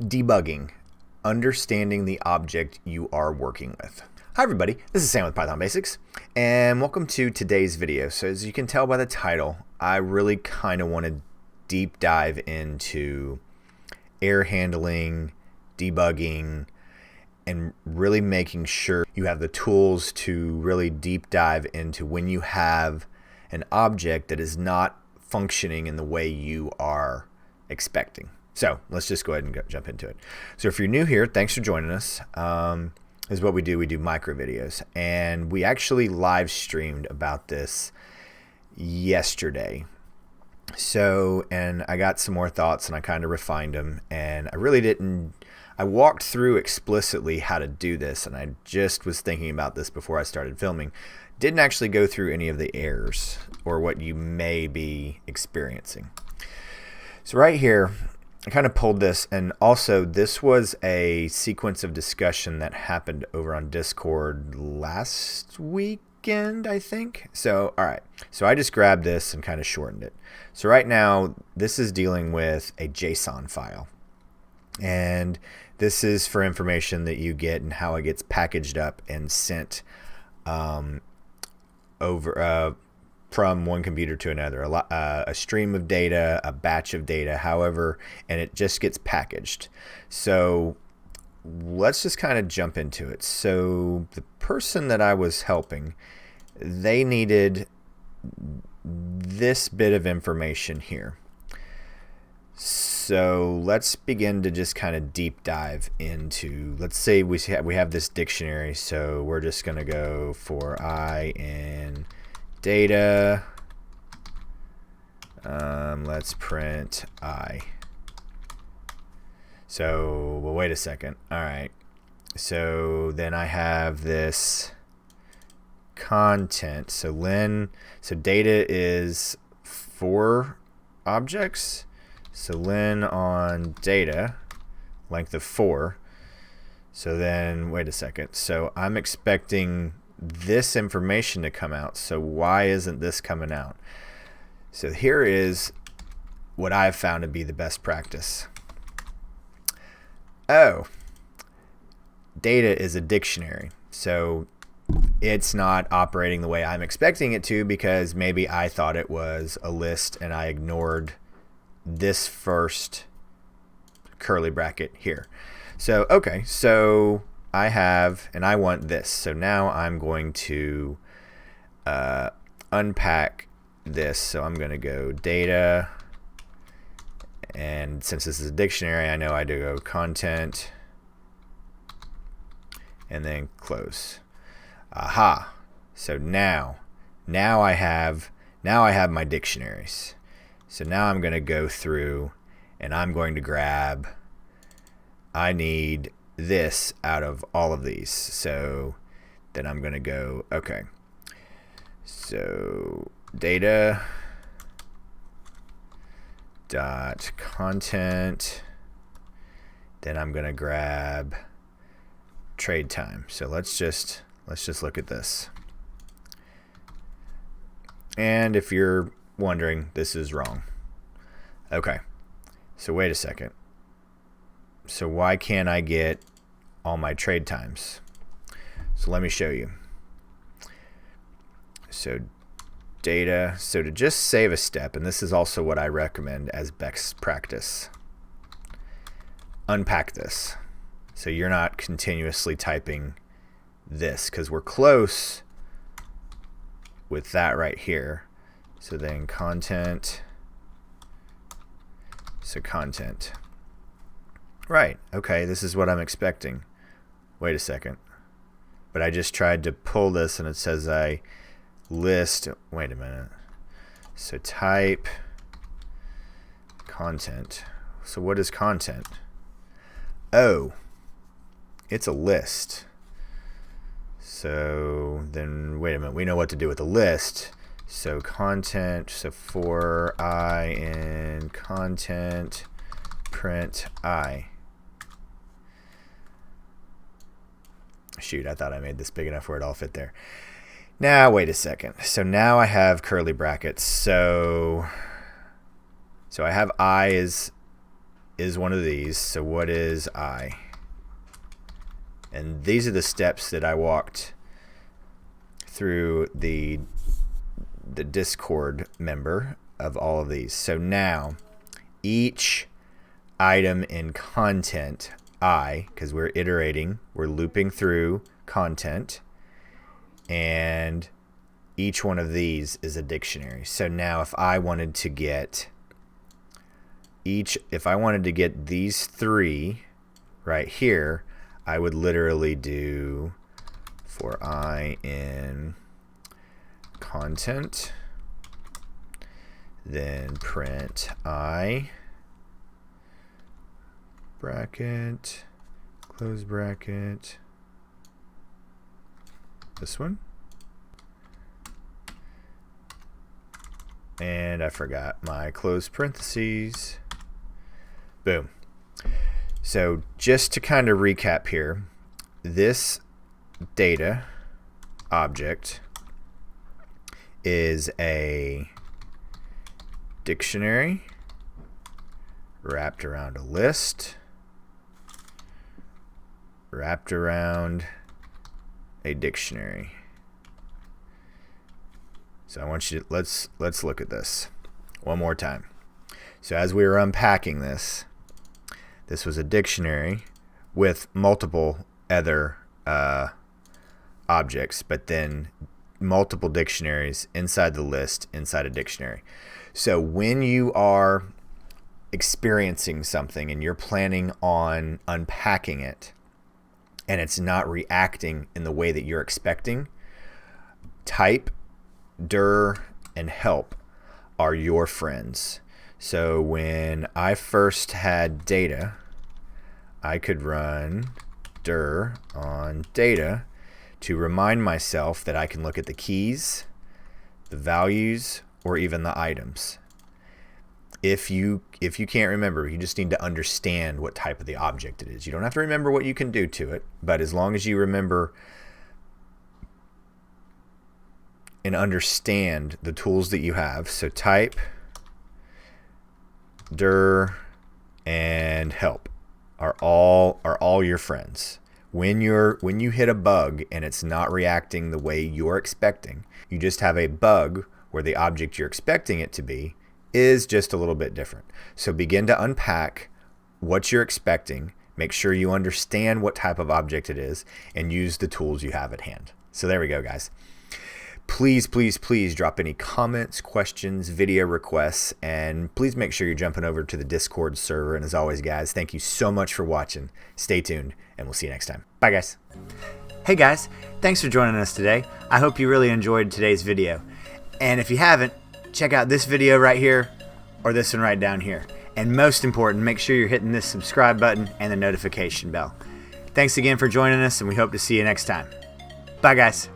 Debugging, understanding the object you are working with. Hi everybody, this is Sam with Python Basics, and welcome to today's video. So as you can tell by the title, I really kind of want to deep dive into error handling, debugging, and really making sure you have the tools to really deep dive into when you have an object that is not functioning in the way you are expecting. So let's just go ahead and jump into it. So if you're new here, thanks for joining us. This is what we do. We do micro videos, and we actually live streamed about this yesterday. So, and I got some more thoughts and I kind of refined them, and I walked through explicitly how to do this, and I just was thinking about this before I started filming. Didn't actually go through any of the errors or what you may be experiencing. So right here, I kind of pulled this, and also this was a sequence of discussion that happened over on Discord last weekend, I think. So, all right. So I just grabbed this and kind of shortened it. So right now, this is dealing with a JSON file. And this is for information that you get and how it gets packaged up and sent from one computer to another, a stream of data, a batch of data, however, and it just gets packaged. So let's just kind of jump into it. So the person that I was helping, they needed this bit of information here. So let's begin to just kind of deep dive into, let's say we have this dictionary, so we're just going to go for I in data. Let's print I. So, well, wait a second. All right. So then I have this content. So data is 4 objects. So len on data, length of 4. So then, wait a second. So I'm expecting this information to come out. So why isn't this coming out? So here is what I've found to be the best practice. Oh, data is a dictionary. So it's not operating the way I'm expecting it to, because maybe I thought it was a list and I ignored this first curly bracket here. So, okay, so I have, and I want this. So now I'm going to unpack this. So I'm going to go data, and since this is a dictionary, I know I do go content and then close. Aha. So now I have my dictionaries. So now I'm going to go through and I'm going to grab, I need this out of all of these. So then I'm going to go, okay. So data dot content. Then I'm going to grab trade time. So let's just look at this. And if you're wondering, this is wrong. Okay. So wait a second. So why can't I get all my trade times? So let me show you. So data, so to just save a step, and this is also what I recommend as best practice, unpack this. So you're not continuously typing this, because we're close with that right here. So then content, so content. Right, okay, this is what I'm expecting. Wait a second. But I just tried to pull this and it says I list, wait a minute. So type content. So what is content? Oh, it's a list. So then, wait a minute, we know what to do with the list. So content, so for I in content, print I. Shoot, I thought I made this big enough where it all fit there. Now, wait a second. So now I have curly brackets. So I have I is is one of these. So what is I? And these are the steps that I walked through the Discord member of all of these. So now each item in content I, because we're iterating, we're looping through content, and each one of these is a dictionary. So now if I wanted to get these three right here, I would literally do for I in content, then print I, bracket, close bracket, this one, and I forgot my close parentheses. Boom. So just to kind of recap here, this data object is a dictionary wrapped around a list, wrapped around a dictionary. So I want you to, let's look at this one more time. So as we were unpacking this was a dictionary with multiple other objects, but then multiple dictionaries inside the list inside a dictionary. So when you are experiencing something and you're planning on unpacking it and it's not reacting in the way that you're expecting, type, dir, and help are your friends. So when I first had data, I could run dir on data to remind myself that I can look at the keys, the values, or even the items. If you can't remember, you just need to understand what type of the object it is. You don't have to remember what you can do to it, but as long as you remember and understand the tools that you have. So type, dir, and help are all your friends. When you hit a bug and it's not reacting the way you're expecting, you just have a bug where the object you're expecting it to be is just a little bit different. So begin to unpack what you're expecting, make sure you understand what type of object it is, and use the tools you have at hand. So there we go, guys. Please, please, please drop any comments, questions, video requests, and please make sure you're jumping over to the Discord server. And as always, guys, thank you so much for watching. Stay tuned, and we'll see you next time. Bye, guys. Hey, guys. Thanks for joining us today. I hope you really enjoyed today's video. And if you haven't, check out this video right here or this one right down here. And most important, make sure you're hitting this subscribe button and the notification bell. Thanks again for joining us, and we hope to see you next time. Bye, guys.